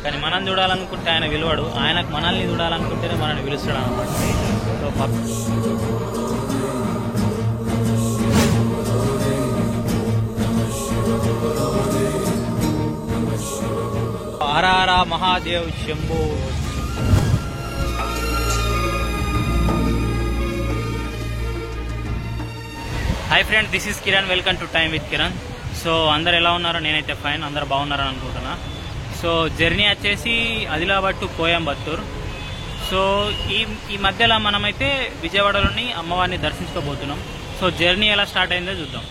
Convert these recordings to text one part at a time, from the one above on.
కానీ మనం చూడాలనుకుంటే ఆయన విలువడు, ఆయనకు మనల్ని చూడాలనుకుంటేనే మనల్ని పిలుస్తాడు అనమాట. Hara Mahadev Shambho. Hi friends, this is Kiran. Welcome to time with Kiran. So అందరు ఎలా ఉన్నారో? నేనైతే ఫైన్, అందరు బాగున్నారని అనుకుంటున్నా. సో జర్నీ వచ్చేసి ఆదిలాబాద్ టు కోయంబత్తూర్. సో ఈ మధ్యలో మనమైతే విజయవాడలోని అమ్మవారిని దర్శించుకోబోతున్నాం. సో జర్నీ ఎలా స్టార్ట్ అయిందో చూద్దాం.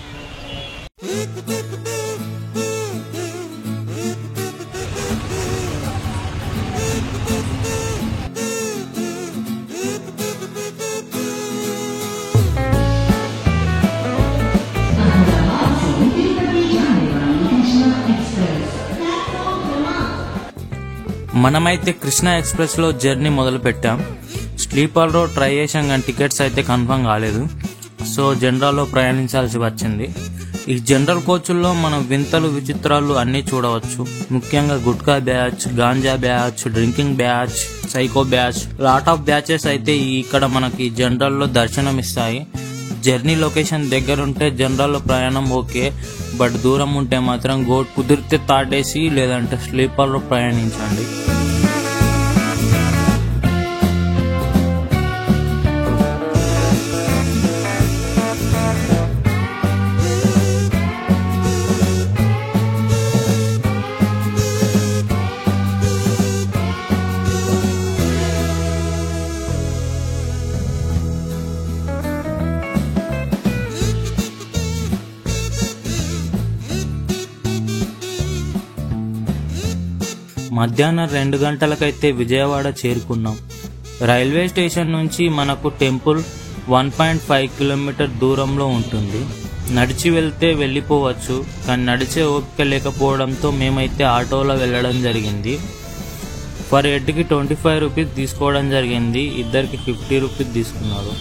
మనమైతే కృష్ణ ఎక్స్ప్రెస్ లో జర్నీ మొదలు పెట్టాం. స్లీపర్ లో ట్రై చేసాం కానీ టికెట్స్ అయితే కన్ఫర్మ్ కాలేదు. సో జనరల్లో ప్రయాణించాల్సి వచ్చింది. ఈ జనరల్ కోచ్ల్లో మనం వింతలు విచిత్రాలు అన్నీ చూడవచ్చు. ముఖ్యంగా gutka batch, ganja batch, drinking batch, psycho batch, lot of batches అయితే ఇక్కడ మనకి జనరల్లో దర్శనం ఇస్తాయి. జర్నీ లొకేషన్ దగ్గర ఉంటే జనరల్లో ప్రయాణం ఓకే, బట్ దూరం ఉంటే మాత్రం కుదిరితే థర్డ్ ఏసీ లేదంటే స్లీపర్లో ప్రయాణించండి. మధ్యాహ్నం 2 గంటలకైతే విజయవాడ చేరుకున్నాం. రైల్వే స్టేషన్ నుంచి మనకు టెంపుల్ 1.5 కిలోమీటర్ దూరంలో ఉంటుంది. నడిచి వెళ్తే వెళ్ళిపోవచ్చు, కానీ నడిచే ఓపిక లేకపోవడంతో మేమైతే ఆటోలో వెళ్ళడం జరిగింది. ఫర్ హెడ్కి 25 రూపీస్ తీసుకోవడం జరిగింది. ఇద్దరికి 50 రూపీస్ తీసుకున్నారు.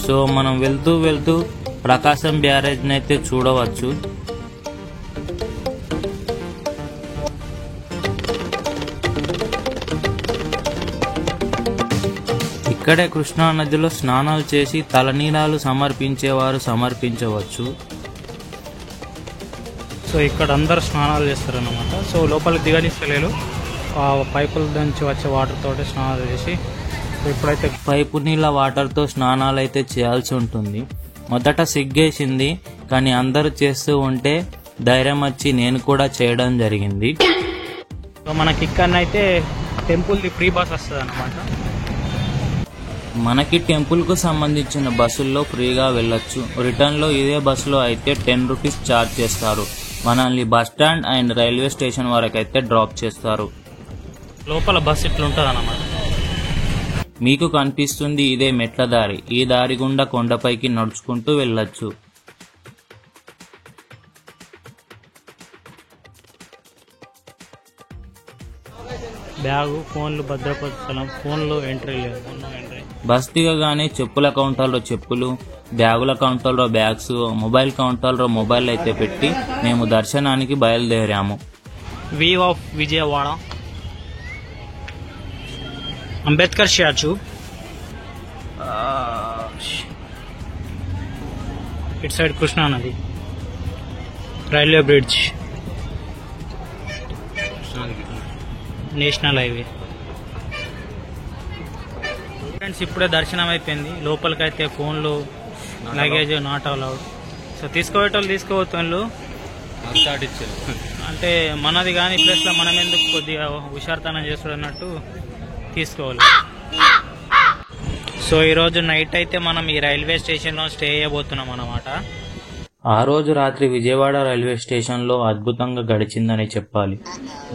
సో మనం వెళ్తూ ప్రకాశం బ్యారేజ్ని అయితే చూడవచ్చు. ఇక్కడే కృష్ణా నదిలో స్నానాలు చేసి తలనీలాలు సమర్పించేవారు సమర్పించవచ్చు. సో ఇక్కడ అందరు స్నానాలు చేస్తారన్నమాట. సో లోపలికి దిగనిస్తలేరు, పైపుల నుంచి వచ్చే వాటర్ తోటి స్నానాలు చేసి, ఇప్పుడైతే పైపు నీళ్ళ వాటర్తో స్నానాలు అయితే చేయాల్సి ఉంటుంది. మొదట సిగ్గేసింది, కానీ అందరూ చేస్తూ ఉంటే ధైర్యం వచ్చి నేను కూడా చేయడం జరిగింది. సో మనకి ఇక్కడనైతే టెంపుల్ది ఫ్రీ బస్ వస్తుంది అన్నమాట. మనకి టెంపుల్కు సంబంధించిన బస్సుల్లో ఫ్రీగా వెళ్ళొచ్చు. రిటర్న్లో ఇదే బస్సులో అయితే 10 రూపీస్ ఛార్జ్ చేస్తారు. మనల్ని bus stand and railway station వరకు అయితే డ్రాప్ చేస్తారు. లోపల బస్ ఇట్లుంటుంది అన్నమాట. మీకు కనిపిస్తుంది ఇదే మెట్ల దారి. ఈ దారి గుండా కొండపైకి నడుచుకుంటూ వెళ్ళొచ్చు. బ్యాగు, ఫోన్లు భద్రపరచడం, ఫోన్లో ఎంట్రీ లేదు. బస్ దిగగానే చెప్పుల కౌంటర్లో చెప్పులు, బ్యాగుల కౌంటర్లో బ్యాగ్స్, మొబైల్ కౌంటర్లో మొబైల్ అయితే పెట్టి మేము దర్శనానికి బయలుదేరాము. View of Vijayawada, Ambedkar statue, ఇటు సైడ్ కృష్ణా నది, railway bridge, national highway. Friends ఇప్పుడే దర్శనం అయిపోయింది. లోపలికైతే ఫోన్లు, లగేజ్ నాట్ అలౌడ్. సో తీసుకోవేటోళ్ళు తీసుకోవద్దు, అంటే మనది కానీ ప్లేస్లో మనం ఎందుకు కొద్దిగా హుషారుతనం చేస్తాడు అన్నట్టు తీసుకోవాలి. సో ఈరోజు నైట్ అయితే మనం ఈ రైల్వే స్టేషన్లో స్టే చేయబోతున్నాం అన్నమాట. ఆ రోజు రాత్రి విజయవాడ రైల్వే స్టేషన్లో అద్భుతంగా గడిచిందని చెప్పాలి.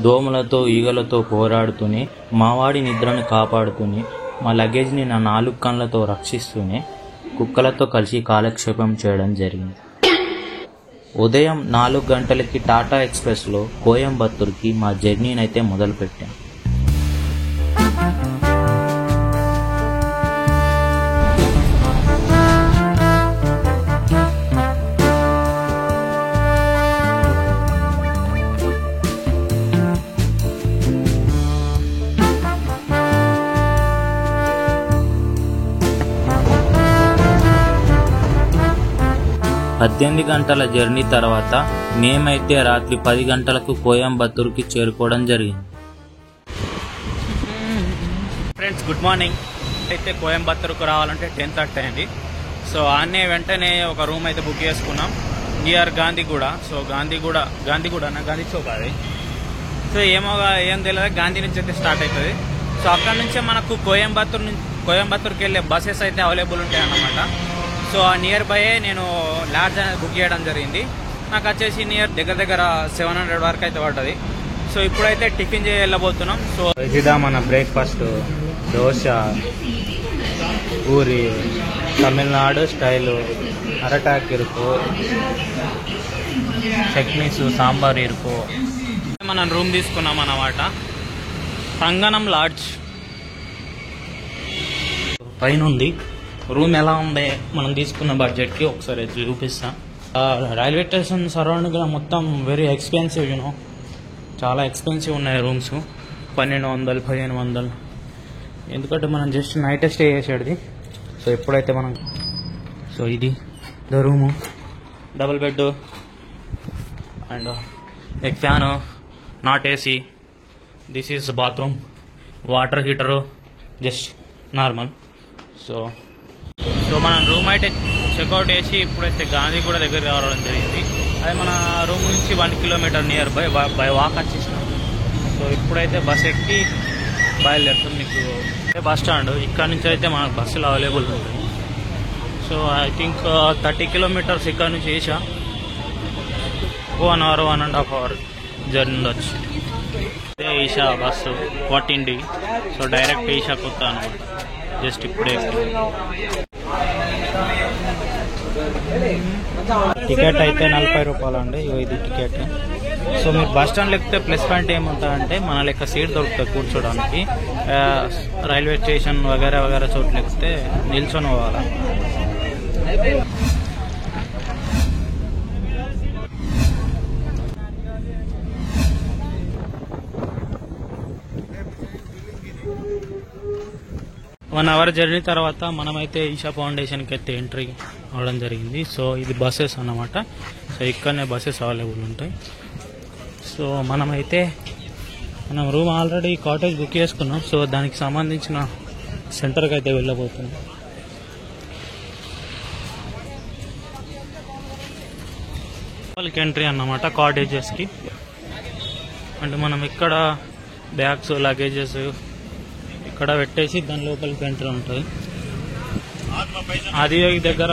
దోమలతో ఈగలతో పోరాడుతూనే, మావాడి నిద్రను కాపాడుతూనే, మా లగేజ్ని నా 4 కళ్ళతో రక్షిస్తూనే కుక్కలతో కలిసి కాలక్షేపం చేయడం జరిగింది. ఉదయం 4 గంటలకి టాటా ఎక్స్ప్రెస్లో కోయంబత్తూర్కి మా జర్నీనైతే మొదలుపెట్టాం. 18 గంటల జర్నీ తర్వాత మేమైతే రాత్రి 10 గంటలకు కోయంబత్తూరుకి చేరుకోవడం జరిగింది. Friends good morning. అయితే కోయంబత్తూరుకు రావాలంటే 10:30 అయింది. సో ఆన్నే వెంటనే ఒక రూమ్ అయితే బుక్ చేసుకున్నాం నియర్ గాంధీగూడ. సో గాంధీ చౌక్ అది. సో ఏం తెలియదు, గాంధీ నుంచి అయితే స్టార్ట్ అవుతుంది. సో అక్కడ నుంచే మనకు కోయంబత్తూరుకి వెళ్ళే బస్సెస్ అయితే అవైలబుల్ ఉంటాయి అన్నమాట. సో ఆ నియర్ బై నేను లాడ్జ్ అనేది బుక్ చేయడం జరిగింది. నాకు వచ్చేసి దగ్గర 700 వరకు అయితే పడుతుంది. సో ఇప్పుడైతే టిఫిన్ చేసి వెళ్ళబోతున్నాం. సో ఇదిదా మన బ్రేక్ఫాస్ట్, దోశ, పూరి, తమిళనాడు స్టైలు, అరటాక్ ఇరుకు, చట్నీస్, సాంబార్ ఇరుకు. మనం రూమ్ తీసుకున్నాం అన్నమాట, సంగనం లాడ్జ్ పైన ఉంది. రూమ్ ఎలా ఉంది మనం తీసుకున్న బడ్జెట్కి ఒకసారి చూపిస్తాం. రైల్వే స్టేషన్ సరౌండింగ్లో మొత్తం వెరీ ఎక్స్పెన్సివ్, చాలా ఎక్స్పెన్సివ్ ఉన్నాయి రూమ్స్. 1200, 1500. ఎందుకంటే మనం జస్ట్ నైట్ స్టే చేసేది. సో ఎప్పుడైతే సో ఇది the room, double bed and egg fan, not AC. This is bathroom, water heater just normal. So మనం రూమ్ అయితే చెక్అవుట్ చేసి ఇప్పుడైతే గాంధీగూడ దగ్గర రావడం జరిగింది. అది మన రూమ్ నుంచి 1 కిలోమీటర్ నియర్ బై వాక్ వచ్చేసినాం. సో ఇప్పుడైతే బస్ ఎక్కి బయలుదేరుతాం. మీకు బస్ స్టాండ్ ఇక్కడ నుంచి అయితే మనకు బస్సులు అవైలబుల్ ఉంటాయి. సో ఐ థింక్ 30 కిలోమీటర్స్ ఇక్కడ నుంచి ఈషా 1 hour 1.5 hour జర్నీ ఉండొచ్చు. ఇదే Isha bus 14D. So direct Isha కొత్త అనమాట. జస్ట్ ఇప్పుడే టికెట్ అయితే 40 రూపాయలు అండి ఇది టికెట్. సో మీరు బస్ స్టాండ్ ఎక్కితే ప్లస్ పాయింట్ ఏముంటుందంటే మన లెక్క సీట్ దొరుకుతుంది కూర్చోడానికి. రైల్వే స్టేషన్ వగేరా చోట్ల ఎక్కితే నిల్చొని పోవాలా. వన్ అవర్ జర్నీ తర్వాత మనమైతే ఈషా ఫౌండేషన్కి అయితే ఎంట్రీ అవ్వడం జరిగింది. సో ఇది బస్సెస్ అన్నమాట. సో ఇక్కడనే బస్సెస్ అవైలబుల్ ఉంటాయి. సో మనం రూమ్ ఆల్రెడీ కాటేజ్ బుక్ చేసుకున్నాం. సో దానికి సంబంధించిన సెంటర్కి అయితే వెళ్ళబోతున్నాం. లోపలికి ఎంట్రీ అన్నమాట కాటేజెస్కి. అంటే మనం ఇక్కడ బ్యాగ్స్, లగేజెస్ ఇక్కడ పెట్టేసి దాని లోపలికి ఎంట్రీ ఉంటుంది. అది దగ్గర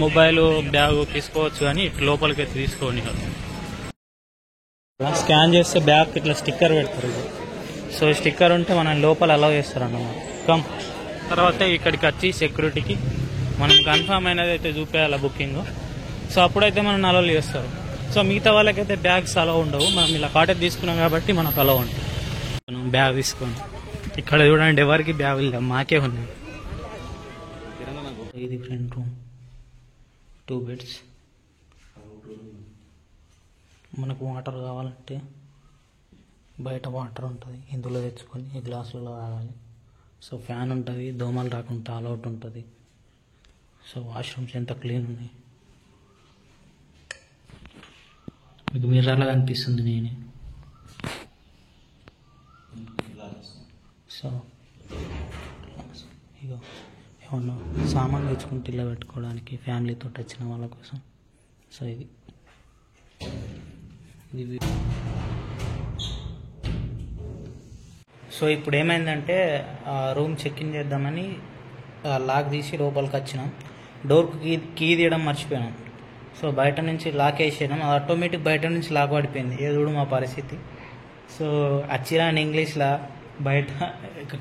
మొబైల్, బ్యాగ్ తీసుకోవచ్చు కానీ ఇట్లా లోపలికి అయితే తీసుకోని. స్కాన్ చేస్తే బ్యాగ్ ఇట్లా స్టిక్కర్ పెడతారు. సో స్టిక్కర్ ఉంటే మనం లోపల అలౌ చేస్తారు అన్నమాట. తర్వాత ఇక్కడికి వచ్చి సెక్యూరిటీకి మనం కన్ఫర్మ్ అయినది అయితే చూపేయాలి బుకింగ్. సో అప్పుడైతే మనం అలౌ చేస్తారు. సో మిగతా వాళ్ళకైతే బ్యాగ్స్ అలౌ ఉండవు. మనం ఇలా కాటేజ్ తీసుకున్నాం కాబట్టి మనకు అలౌ ఉంటుంది. బ్యాగ్ తీసుకొని ఇక్కడ చూడండి, ఎవరికి బ్యాగ్ లేదు, మాకే ఉన్నాయి. ఇది ఫ్రంట్ రూమ్, 2 బెడ్స్. మనకు వాటర్ కావాలంటే బయట వాటర్ ఉంటుంది, ఇందులో తెచ్చుకొని ఈ గ్లాసులలో తాగాలి. సో ఫ్యాన్ ఉంటుంది, దోమలు రాకుండా ఆల్అవుట్ ఉంటుంది. సో వాష్రూమ్స్ ఎంత క్లీన్ ఉన్నాయి, మీకు మిర్రర్లా కనిపిస్తుంది నేనే. సో ఇక ఏమన్నా సామాన్ తెచ్చుకుంటే ఇలా పెట్టుకోవడానికి ఫ్యామిలీతో వచ్చిన వాళ్ళ కోసం. సో ఇది సో ఇప్పుడు ఏమైందంటే రూమ్ చెక్ ఇన్ చేద్దామని లాక్ తీసి లోపలికి వచ్చినాం. డోర్కి కీ తీయడం మర్చిపోయాను. సో బయట నుంచి లాక్ వేసేయడం, అది ఆటోమేటిక్ బయట నుంచి లాక్ పడిపోయింది. ఏదో మా పరిస్థితి. సో వచ్చినా అని ఇంగ్లీష్లో బయట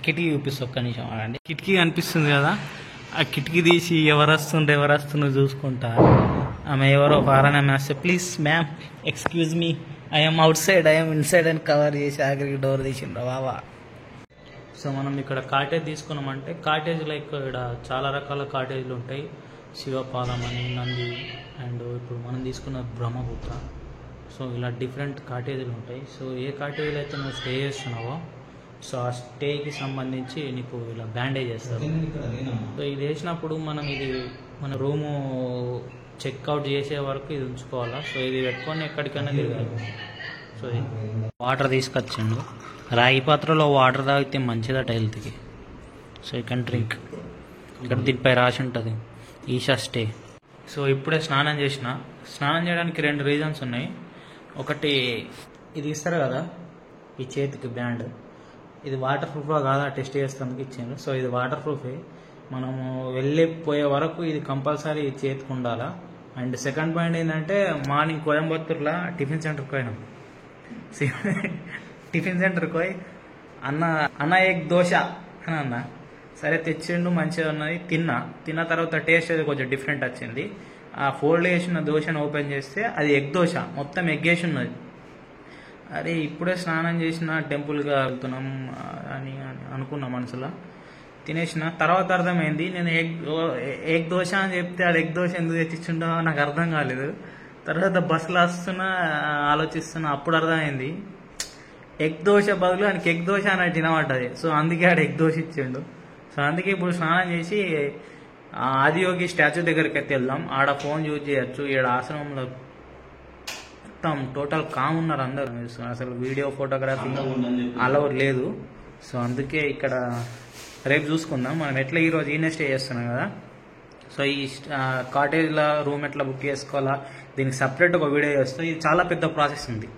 కిటికీ చూపిస్తుంది. ఒక్క నిమిషం అండి. కిటికీ కనిపిస్తుంది కదా, ఆ కిటికీ తీసి ఎవరు వస్తుందో చూసుకుంటా. ఆమె ఎవరో ఫారెన్ ఆమె వస్తే, please ma'am excuse me, I'm out side, I'm inside అని కవర్ చేసి ఆఖరికి డోర్ తీసిండ్రు బావా. సో మనం ఇక్కడ కాటేజ్ తీసుకున్నామంటే, కాటేజ్ లైక్ ఇక్కడ చాలా రకాల కాటేజ్లు ఉంటాయి. శివపాదం అని, నంది, అండ్ ఇప్పుడు మనం తీసుకున్న బ్రహ్మపుత్ర. సో ఇలా డిఫరెంట్ కాటేజీలు ఉంటాయి. సో ఏ కాటేజీలో అయితే నువ్వు స్టే చేస్తున్నావో సో ఆ స్టేకి సంబంధించి నీకు ఇలా బ్యాండేజ్ చేస్తారు. సో ఇది వేసినప్పుడు మనం ఇది మన రూము చెక్అవుట్ చేసే వరకు ఇది ఉంచుకోవాలా. సో ఇది పెట్టుకొని ఎక్కడికైనా తిరగాలి. సో వాటర్ తీసుకొచ్చిండు. రాగి పాత్రలో వాటర్ తాగితే మంచిదట హెల్త్కి. So you can drink. ఇక్కడ దీనిపై రాసి ఉంటుంది ఈషా స్టే. సో ఇప్పుడే స్నానం చేసిన. స్నానం చేయడానికి 2 రీజన్స్ ఉన్నాయి. ఒకటి, ఇది ఇస్తారు కదా ఈ చేతికి బ్యాండ్, ఇది వాటర్ ప్రూఫా కాదా టెస్ట్ చేస్తానికి ఇచ్చాను. సో ఇది వాటర్ ప్రూఫే. మనము వెళ్ళిపోయే వరకు ఇది కంపల్సరీ చేతికి ఉండాలా. అండ్ సెకండ్ పాయింట్ ఏంటంటే, మార్నింగ్ కోయంబత్తూర్లో టిఫిన్ సెంటర్కి పోయినాం. టిఫిన్ సెంటర్కి పోయి అన్న ఎగ్ దోశ అని అన్న. సరే తెచ్చిండు, మంచిగా ఉన్నది. తిన్న తర్వాత టేస్ట్ అది కొంచెం డిఫరెంట్ వచ్చింది. ఆ ఫోల్డ్ చేసిన దోశను ఓపెన్ చేస్తే అది ఎగ్ దోశ, మొత్తం ఎగ్ వేసి ఉన్నది. అరే ఇప్పుడే స్నానం చేసిన, టెంపుల్గా వెళ్తున్నాం అని అనుకున్నా మనసులో. తినేసిన తర్వాత అర్థమైంది, నేను ఎగ్ దోశ అని చెప్తే అది ఎగ్ దోశ ఎందుకు తెచ్చిచ్చిండో నాకు అర్థం కాలేదు. తర్వాత బస్సులో వస్తున్నా ఆలోచిస్తున్నా, అప్పుడు అర్థమైంది ఎగ్ దోశ బదులు ఆయనకి ఎగ్ దోశ అని తినబడ్డది. సో అందుకే ఆడ ఎగ్ దోశ ఇచ్చిండు. సో అందుకే ఇప్పుడు స్నానం చేసి ఆదియోగి స్టాచ్యూ దగ్గరికి అయితే వెళ్దాం. ఆడ ఫోన్ యూజ్ చేయొచ్చు. ఈడ ఆశ్రమంలో మొత్తం టోటల్ కామ్ ఉన్నారు అందరు. అసలు వీడియో ఫోటోగ్రఫీ అలౌడ్ లేదు. సో అందుకే ఇక్కడ రేపు చూసుకుందాం. మనం ఎట్లా ఈరోజు ఈయనే స్టే చేస్తున్నాం కదా. సో ఈ కాటేజ్లో రూమ్ ఎట్లా బుక్ చేసుకోవాలా, దీనికి సపరేట్ ఒక వీడియో చేస్తాం. ఇది చాలా పెద్ద ప్రాసెస్ ఉంది.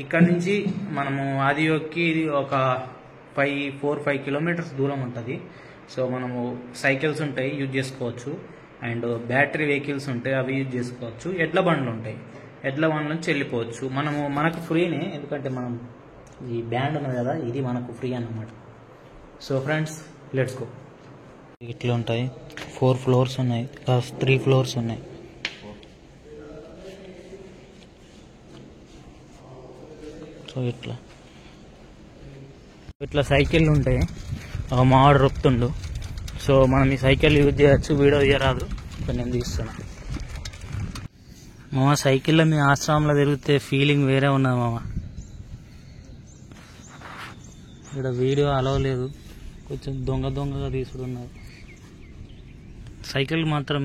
ఇక్కడ నుంచి మనము ఆదియోగికి ఒక 4-5 కిలోమీటర్స్ దూరం ఉంటుంది. సో మనము సైకిల్స్ ఉంటాయి, యూజ్ చేసుకోవచ్చు. అండ్ బ్యాటరీ వెహికల్స్ ఉంటాయి, అవి యూజ్ చేసుకోవచ్చు. ఎడ్ల బండ్లు ఉంటాయి, ఎడ్ల బండ్ల నుంచి వెళ్ళిపోవచ్చు. మనకు ఫ్రీనే, ఎందుకంటే మనం ఈ బ్యాండ్ ఉన్నది కదా, ఇది మనకు ఫ్రీ అన్నమాట. So friends, let's go. ఇట్లా ఉంటాయి. 4 ఫ్లోర్స్ ఉన్నాయి, 3 ఫ్లోర్స్ ఉన్నాయి. సో ఇట్లా సైకిళ్ళు ఉంటాయి. మావాడు రొప్పుతుండు. సో మనం ఈ సైకిల్ యూజ్ చేయొచ్చు. వీడియో తీయరాదు, నేను తీస్తున్నా. మామ సైకిల్లో మీ ఆశ్రమంలో తిరిగితే ఫీలింగ్ వేరే ఉన్నది మామ. ఇక్కడ వీడియో అలవలేదు, కొంచెం దొంగగా తీసుకున్నారు. సైకిల్ మాత్రం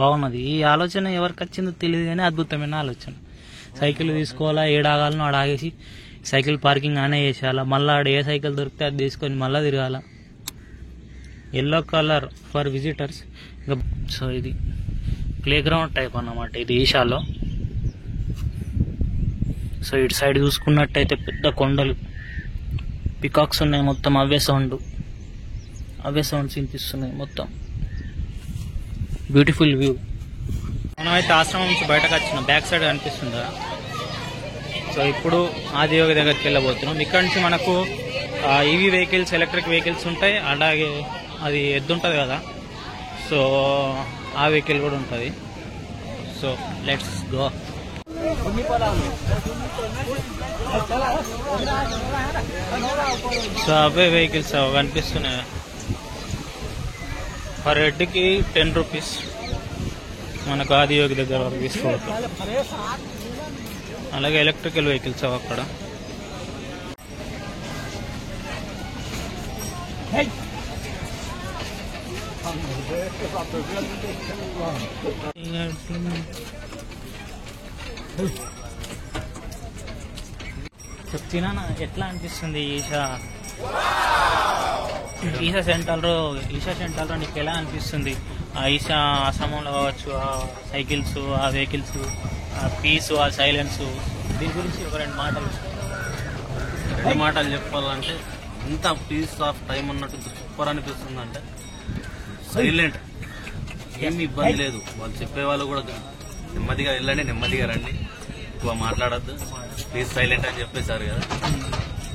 బాగున్నది. ఈ ఆలోచన ఎవరికి వచ్చిందో తెలియదు కానీ అద్భుతమైన ఆలోచన. సైకిల్ తీసుకోవాలా, ఏడాగాలను ఆడ ఆగేసి సైకిల్ పార్కింగ్ ఆనే చేసేయాలా. మళ్ళీ ఆడ ఏ సైకిల్ దొరికితే అది తీసుకొని మళ్ళీ తిరగాల. Yellow colour for visitors. So ఇది ప్లే గ్రౌండ్ టైప్ అన్నమాట ఇది ఈషాలో. సో ఇటు సైడ్ చూసుకున్నట్టయితే పెద్ద కొండలు, పికాక్స్ ఉన్నాయి. మొత్తం అవే సౌండ్స్ వినిపిస్తున్నాయి. మొత్తం బ్యూటిఫుల్ వ్యూ. మనమైతే ఆశ్రమం నుంచి బయటకు వచ్చినాం. బ్యాక్ సైడ్ కనిపిస్తుందా. సో ఇప్పుడు ఆదియోగి దగ్గరికి వెళ్ళబోతున్నాం. ఇక్కడ నుంచి మనకు ఈవీ వెహికల్స్, ఎలక్ట్రిక్ వెహికల్స్ ఉంటాయి. అలాగే అది ఎద్దు ఉంటుంది కదా, సో ఆ వెహికల్ కూడా ఉంటుంది. So let's go. So away vehicles కనిపిస్తున్నాయి. పర్ హెడ్కి 10 రూపీస్ మనకు ఆదియోగి దగ్గర వరకు తీసుకోవచ్చు. అలాగే ఎలక్ట్రికల్ వెహికల్స్ అక్కడ. చెప్తున్నా ఎట్లా అనిపిస్తుంది ఈషా సెంటర్లో నీకు ఎలా అనిపిస్తుంది? ఈషా ఆశ్రమంలో కావచ్చు, ఆ సైకిల్స్, ఆ వెహికల్స్, ఆ పీస్, ఆ సైలెన్స్, దీని గురించి ఒక 2 మాటలు చెప్పాలంటే ఇంత పీస్ ఆఫ్ టైం అన్నట్టు సూపర్ అనిపిస్తుంది. అంటే సైలెంట్, ఏమి ఇబ్బంది లేదు. వాళ్ళు చెప్పేవాళ్ళు కూడా నెమ్మదిగా వెళ్ళండి, నెమ్మదిగా రండి, ఎక్కువ మాట్లాడద్దు, ప్లీజ్ సైలెంట్ అని చెప్పేశారు కదా.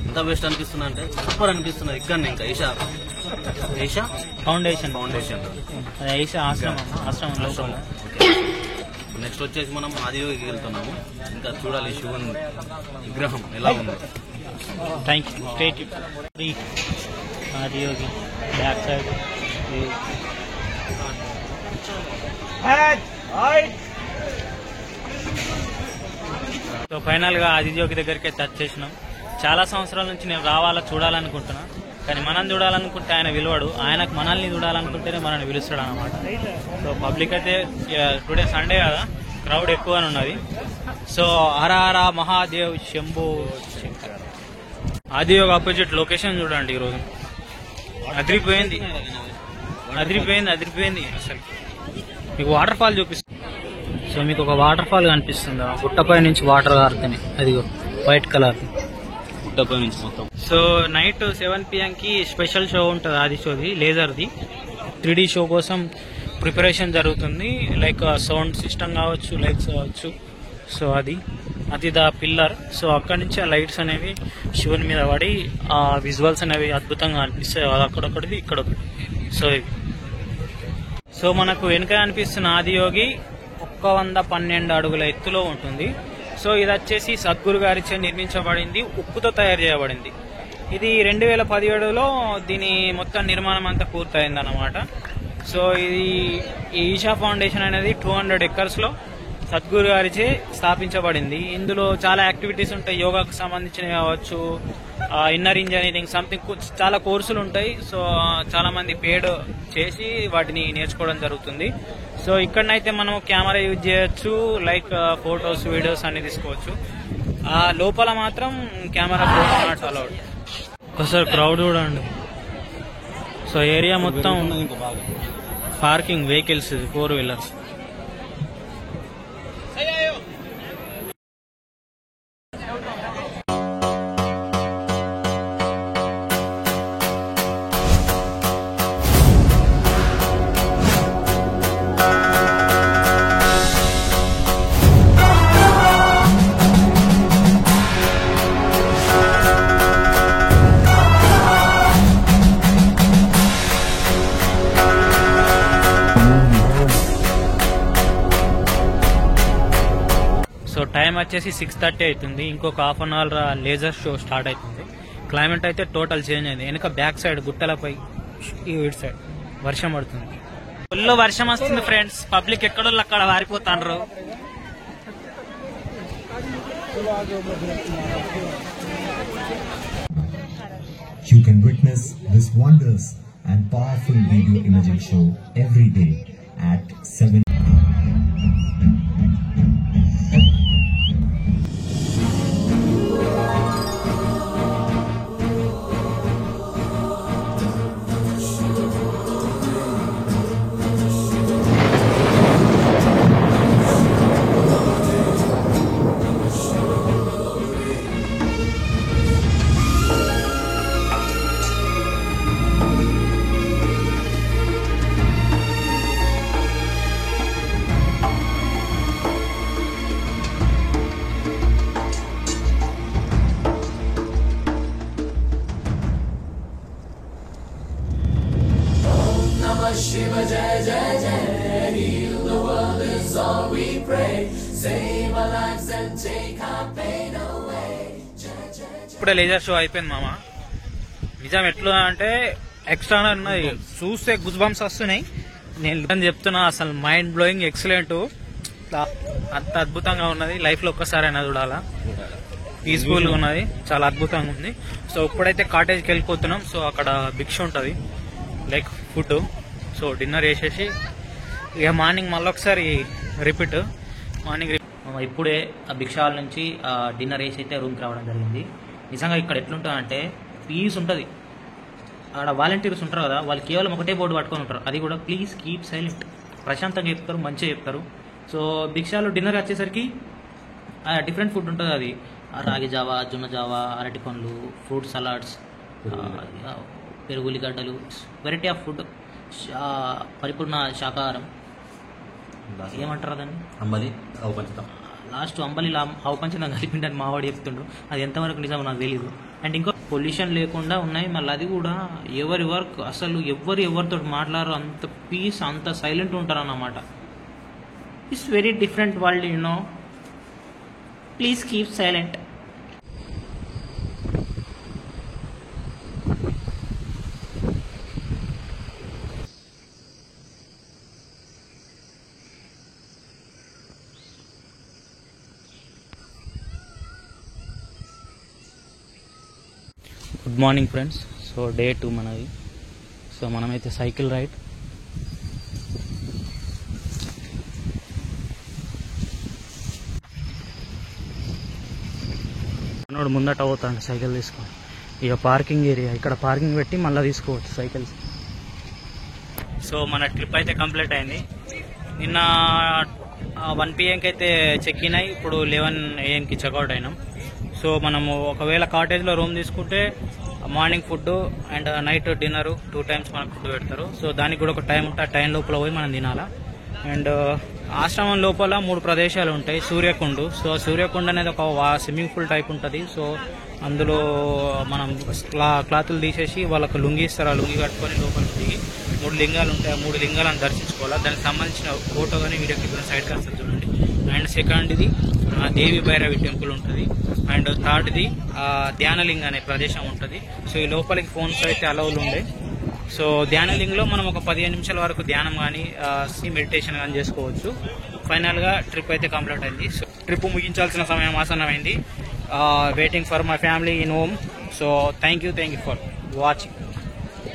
ఎంత బెస్ట్ అనిపిస్తుంది అంటే సూపర్ అనిపిస్తున్నది. ఇక్కడ ఇంకా ఈషా ఫౌండేషన్ ఆశ్రమం. నెక్స్ట్ వచ్చేసి మనం ఆదియోగికి వెళ్తున్నాము. ఇంకా చూడాలి శివుని విగ్రహం ఎలా ఉంది. Thank you. Adiyogi back side. So ఫైనల్గా ఆదియోగి దగ్గరికి టచ్ చేసినాం. చాలా సంవత్సరాల నుంచి నేను చూడాలనుకుంటున్నా. కానీ మనం చూడాలనుకుంటే ఆయన పిలవాడు, ఆయనకు మనల్ని చూడాలనుకుంటేనే మనల్ని పిలుస్తాడు అనమాట. సో పబ్లిక్ అయితే టుడే సండే కదా, క్రౌడ్ ఎక్కువనే ఉన్నది. సో హర హర మహాదేవ్ శంభో శంకర్. ఆదియోగ ఆపోజిట్ లొకేషన్ చూడండి ఈరోజు. అదిరిపోయింది అసలు. మీకు వాటర్ ఫాల్ చూపిస్తుంది. సో మీకు ఒక వాటర్ ఫాల్ కనిపిస్తుంది, గుట్టపై నుంచి వాటర్ కారుతుంది, అదిగో వైట్ కలర్ గుట్టపై నుంచి మొత్తం. సో నైట్ 7 PM కి స్పెషల్ షో ఉంటుంది, ఆది షోది, లేజర్ది 3D షో కోసం ప్రిపరేషన్ జరుగుతుంది. లైక్ సౌండ్ సిస్టమ్ కావచ్చు, లైట్స్ కావచ్చు. సో అది ద పిల్లర్. సో అక్కడి నుంచి ఆ లైట్స్ అనేవి శివుని మీద పడి ఆ విజువల్స్ అనేవి అద్భుతంగా అనిపిస్తాయి. అది అక్కడొకటిది ఇక్కడొకటి. సో మనకు వెనుక అనిపిస్తున్న ఆదియోగి 112 అడుగుల ఎత్తులో ఉంటుంది. సో ఇది వచ్చేసి సద్గురు గారిచే నిర్మించబడింది, ఉక్కుతో తయారు చేయబడింది. ఇది 2017లో దీని మొత్తం నిర్మాణం అంతా పూర్తయింది అన్నమాట. సో ఇది ఈషా ఫౌండేషన్ అనేది 200 acres లో సద్గురు గారిచే స్థాపించబడింది. ఇందులో చాలా యాక్టివిటీస్ ఉంటాయి, యోగాకు సంబంధించినవి కావచ్చు, ఇన్నర్ ఇంజనీరింగ్ సంథింగ్ చాలా కోర్సులు ఉంటాయి. సో చాలా మంది పేడ్ చేసి వాటిని నేర్చుకోవడం జరుగుతుంది. సో ఇక్కడనైతే మనం కెమెరా యూజ్ చేయొచ్చు, లైక్ ఫొటోస్ వీడియోస్ అన్ని తీసుకోవచ్చు. ఆ లోపల మాత్రం కెమెరా నాట్ అలౌడ్. ఒకసారి క్రౌడ్ చూడండి. సో ఏరియా మొత్తం parking vehicles, 4 wheelers. So time వచ్చేసి 6:30 అవుతుంది. ఇంకొక half an hour laser show start అవుతుంది. క్లైమేట్ అయితే టోటల్ చేంజ్ అయింది. వెనక బ్యాక్ సైడ్ గుట్టలపై ఇటు సైడ్ వర్షం పడుతుంది. ఫుల్ వర్షం వస్తుంది ఫ్రెండ్స్. పబ్లిక్ ఎక్కడోళ్ళు అక్కడ వారిపోతాండ్రు. You can witness this wondrous and powerful video imaging show every day at 7. Shiva Jai Jai Jai, heal the world is all we pray. Save our lives and take our pain away. Jai Jai Jai. ఇప్పుడే laser show అయిపోయింది మామ. నిజం ఎట్లా అంటే extra ఉన్నది, చూస్తే goose bumps వస్తున్నాయి. నేను చెప్తున్నా, అసలు మైండ్ బ్లోయింగ్, ఎక్సలెంట్, అంత అద్భుతంగా ఉన్నది. లైఫ్ లో ఒక్కసారి అయినా చూడాలా. పీస్ఫుల్ గా ఉన్నది, చాలా అద్భుతంగా ఉంది. సో ఇప్పుడైతే కాటేజ్కి వెళ్ళిపోతున్నాం. సో అక్కడ భిక్ష ఉంటది, లైక్ ఫుడ్. సో డిన్నర్ చేసేసి ఇక మార్నింగ్ మళ్ళీ ఒకసారి రిపీట్. మార్నింగ్ ఇప్పుడే ఆ భిక్ష హాల్ నుంచి డిన్నర్ వేసి అయితే రూమ్కి రావడం జరిగింది. నిజంగా ఇక్కడ ఎట్లుంటుంది అంటే పీస్ ఉంటుంది. అక్కడ వాలంటీర్స్ ఉంటారు కదా, వాళ్ళు కేవలం ఒకటే బోర్డు పట్టుకొని ఉంటారు, అది కూడా ప్లీజ్ కీప్ సైలెంట్. ప్రశాంతంగా చెప్తారు, మంచిగా చెప్తారు. సో భిక్షాలో డిన్నర్ వచ్చేసరికి డిఫరెంట్ ఫుడ్ ఉంటుంది. అది రాగి జావా, జొన్న జావా, అరటి పండ్లు, ఫ్రూట్ సలాడ్స్, పెరుగులిగడ్డలు, వెరైటీ ఆఫ్ ఫుడ్, పరిపూర్ణ శాకాహారం. ఏమంటారు దాన్ని? అంబలి ఆవు పంచదార. లాస్ట్ అంబలి ఆవు పంచదార కలిపిండని మావాడు చెప్తుండ్రు. అది ఎంతవరకు నిజమో నాకు తెలియదు. అండ్ ఇంకో పొల్యూషన్ లేకుండా ఉన్నాయి. మళ్ళీ అది కూడా ఎవరి వర్క్, అసలు ఎవరితో మాట్లాడరు, అంత పీస్, అంత సైలెంట్ ఉంటారు అన్నమాట. It's very different world, you know. Please keep silent. Good morning friends. So so day 2 మనది. సో మనమైతే సైకిల్ రైడ్. మనోడు ముందట పోతాడు సైకిల్ తీసుకొని. ఇక పార్కింగ్ ఏరియా, ఇక్కడ పార్కింగ్ పెట్టి మళ్ళీ తీసుకోవచ్చు సైకిల్స్. సో మన ట్రిప్ అయితే కంప్లీట్ అయింది. నిన్న 1 PM అయితే చెక్ ఇన్ అయ్యి ఇప్పుడు 11 AM చెక్అవుట్ అయినాం. సో మనము ఒకవేళ కాటేజ్లో రూమ్ తీసుకుంటే morning food and night dinner 2 times మనకు ఫుడ్ పెడతారు. సో దానికి కూడా ఒక టైం ఉంటుంది, ఆ టైం లోపల పోయి మనం తినాలా. అండ్ ఆశ్రమం లోపల 3 ప్రదేశాలు ఉంటాయి. సూర్యకుండ్, సో సూర్యకుండ్ అనేది ఒక స్విమ్మింగ్ పూల్ టైప్ ఉంటుంది. సో అందులో మనం క్లాతులు తీసేసి వాళ్ళకు లుంగి ఇస్తారు, ఆ లుంగి కట్టుకొని లోపలికి దిగి 3 లింగాలు ఉంటాయి, ఆ 3 లింగాలను దర్శించుకోవాలి. దానికి సంబంధించిన ఫోటో కానీ వీడియో క్లిప్ సైడ్ కాస్త చూడండి. అండ్ సెకండ్ది దేవి భైరవి టెంపుల్ ఉంటుంది. అండ్ థర్డ్ది ధ్యానలింగ అనే ప్రదేశం ఉంటుంది. సో ఈ లోపలికి ఫోన్స్ అయితే అలౌలు ఉండే. సో ధ్యానలింగ్లో మనం ఒక 15 నిమిషాల వరకు ధ్యానం కానీ మెడిటేషన్ కానీ చేసుకోవచ్చు. ఫైనల్గా ట్రిప్ అయితే కంప్లీట్ అయింది. సో ట్రిప్ ముగించాల్సిన సమయం ఆసన్నమైంది. Waiting for my family in home. So thank you for watching.